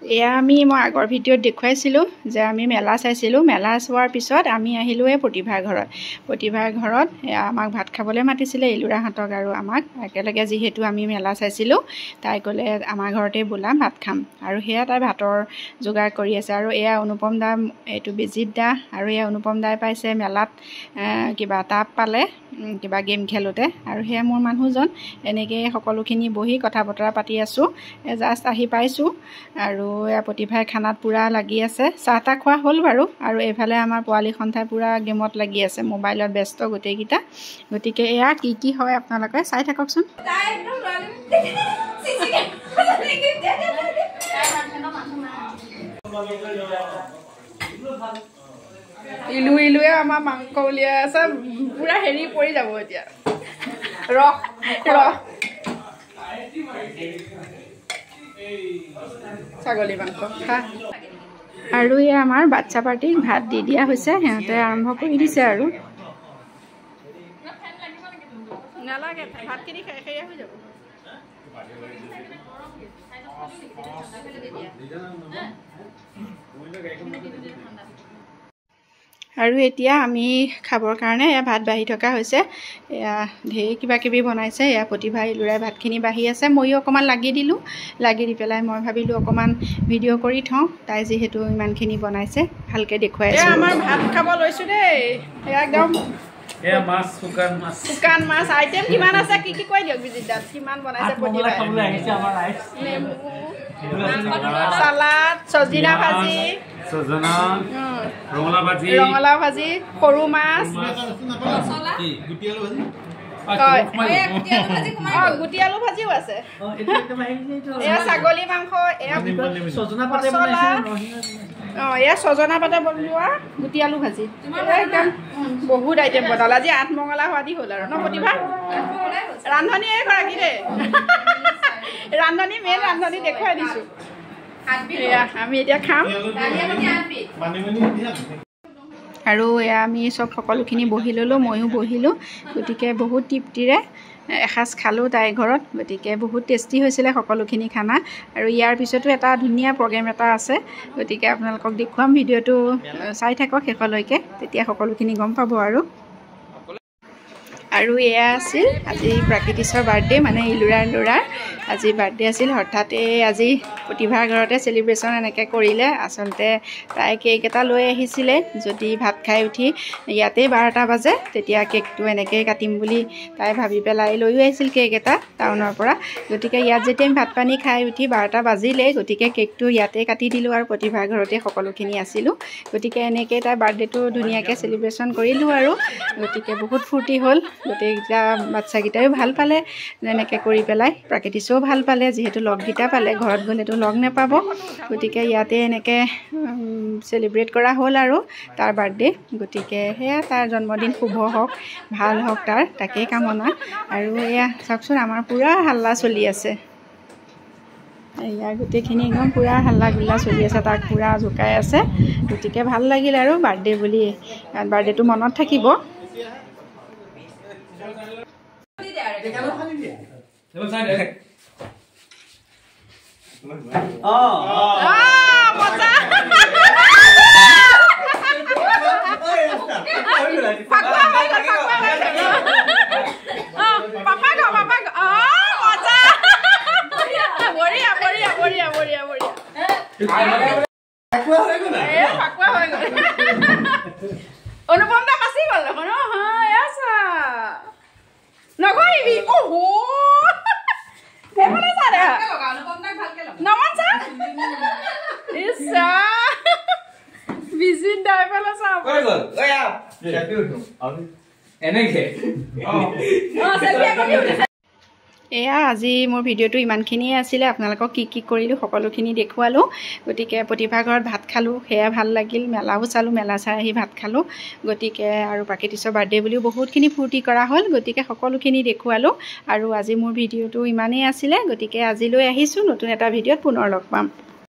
এয়া মই আগৰ ভিডিঅ'ত দেখুৱাইছিলোঁ যে আমি মেলা চাইছিলোঁ। মেলা চোৱাৰ পিছত আমি আহিলোঁ প্ৰতিভাৰ ঘৰত। প্ৰতিভাৰ ঘৰত আমাক ভাত খাবলৈ মাতিছিলে, ইলুৰাহঁতক আৰু আমাক একেলগে। যিহেতু আমি মেলা চাইছিলোঁ, তাই ক'লে আমাৰ ঘৰতে বোলা ভাত খাম, আৰু সেয়া তাই ভাতৰ যোগাৰ কৰি আছে। আৰু এয়া অনুপম দা, এইটো বিজিত দা, আৰু এয়া অনুপম দাই পাইছে মেলাত কিবা টাব পালে কিবা গেম খেলোঁতে। আৰু সেয়া মোৰ মানুহজন। এনেকৈ সকলোখিনি বহি কথা বতৰা পাতি আছোঁ। জাষ্ট আহি পাইছোঁ, আৰু এয়া প্ৰতিভাই খানাত পূৰা লাগি আছে। চাহ তাহ খোৱা হ'ল বাৰু। আৰু এইফালে আমাৰ পোৱালি সন্থাই পূৰা গেমত লাগি আছে, মোবাইলত ব্যস্ত গোটেইকেইটা। গতিকে এয়া কি হয় আপোনালোকে চাই থাককচোন। ইলুৱে আমাৰ মাংস উলিয়াই আছে, পূৰা হেৰি পৰি যাব এতিয়া। ৰস ছাগলী মাংস খা। আৰু এই আমাৰ বাচ্চা পাৰ্টিক ভাত দি দিয়া হৈছে, সিহঁতে আৰম্ভ কৰি দিছে। আৰু নালাগে, ভাতখিনি খাই হৈ যাব। আৰু এতিয়া আমি খাবৰ কাৰণে এয়া ভাত বাঢ়ি থকা হৈছে। এয়া ঢেৰ কিবা কিবি বনাইছে। এয়া প্ৰতিভা ইলুৰাই ভাতখিনি বাঢ়ি আছে, ময়ো অকণমান লাগি দিলোঁ। লাগি দি পেলাই মই ভাবিলোঁ অকণমান ভিডিঅ' কৰি থওঁ, তাই যিহেতু ইমানখিনি বনাইছে ভালকৈ দেখুৱাই আছোঁ। আমাৰ ভাত খাব লৈছোঁ দেই। এয়া একদম শুকান মাছ আইটেম কিমান আছে, কি কৈ দিয়ক বিজিত দাস, কিমান বনাইছে প্ৰতিভাই। চালাড, চজিনা ভাজি, ৰঙালাও ভাজি, সৰু মাছ, গুটি আলু ভাজিও আছে। এয়া ছাগলী মাংস, এয়া এয়া ছজনা পাতে বনোৱা গুটি আলু ভাজি। একদম বহুত আইটেম বনালে আজি। আঠমঙলা হোৱাদি হ'ল আৰু ন প্ৰতিভা। ৰান্ধনী এগৰাকী দেই, ৰান্ধনী মেইন ৰান্ধনী দেখুৱাই দিছোঁ। এয়া আমি এতিয়া খাম। আৰু এয়া আমি সকলোখিনি বহি ল'লোঁ, ময়ো বহিলোঁ। গতিকে বহুত তৃপ্তিৰে এসাঁজ খালোঁ তাইৰ ঘৰত। গতিকে বহুত টেষ্টি হৈছিলে সকলোখিনি খানা। আৰু ইয়াৰ পিছতো এটা ধুনীয়া প্ৰগ্ৰেম এটা আছে, গতিকে আপোনালোকক দেখুৱাম। ভিডিঅ'টো চাই থাকক শেষলৈকে, তেতিয়া সকলোখিনি গম পাব। আৰু এয়া আছিল আজি প্ৰাকৃতিকৰ বাৰ্থডে, মানে ইলুৰাৰ ল'ৰাৰ আজি বাৰ্থডে আছিল। হঠাৎ আজি প্ৰতিভাৰ ঘৰতে চেলিব্ৰেশ্যন এনেকৈ কৰিলে। আচলতে তাই কেক এটা লৈ আহিছিলে। যদি ভাত খাই উঠি ইয়াতেই 12টা বাজে, তেতিয়া কেকটো এনেকৈ কাটিম বুলি তাই ভাবি পেলাই লৈও আহিছিল কেক এটা টাউনৰ পৰা। গতিকে ইয়াত যেতিয়া আমি ভাত পানী খাই উঠি 12টা বাজিলেই, গতিকে কেকটো ইয়াতে কাটি দিলোঁ। আৰু প্ৰতিভাৰ ঘৰতে সকলোখিনি আছিলোঁ। গতিকে এনেকৈ তাই বাৰ্থডেটো ধুনীয়াকৈ চেলিব্ৰেশ্যন কৰিলোঁ। আৰু গতিকে বহুত ফূৰ্তি হ'ল। গোটেইকেইটা বাচ্চাকেইটাইও ভাল পালে এনেকৈ কৰি পেলাই। প্ৰাকৃতিকও ভাল পালে, যিহেতু লগকেইটা পালে, ঘৰত গ'লেতো লগ নাপাব। গতিকে ইয়াতে এনেকৈ চেলিব্ৰেট কৰা হ'ল আৰু তাৰ বাৰ্থডে। গতিকে সেয়া তাৰ জন্মদিন শুভ হওক, ভাল হওক, তাকেই কামনা। আৰু এয়া চাওকচোন, আমাৰ পূৰা হাল্লা চলি আছে। এয়া গোটেইখিনি একদম পূৰা হাল্লা গোল্লা চলি আছে, তাক পূৰা জোকাই আছে। গতিকে ভাল লাগিল আৰু বাৰ্থডে বুলি, বাৰ্থডেটো মনত থাকিব। অনুপম দা ফাঁচি গ'ল দেখোন। নকৰিবি বিজিত দাই পেলাই চাব। এয়া আজি মোৰ ভিডিঅ'টো ইমানখিনিয়ে আছিলে। আপোনালোকক কি কৰিলোঁ সকলোখিনি দেখুৱালোঁ। গতিকে প্ৰতিভাৰ ঘৰত ভাত খালোঁ, সেয়া ভাল লাগিল। মেলাও চালোঁ, মেলা চাই আহি ভাত খালোঁ। গতিকে আৰু প্ৰাকৃতিকৰ বাৰ্থডে বুলিও বহুতখিনি ফূৰ্তি কৰা হ'ল। গতিকে সকলোখিনি দেখুৱালোঁ। আৰু আজি মোৰ ভিডিঅ'টো ইমানেই আছিলে। গতিকে আজিলৈ আহিছোঁ, নতুন এটা ভিডিঅ'ত পুনৰ লগ পাম।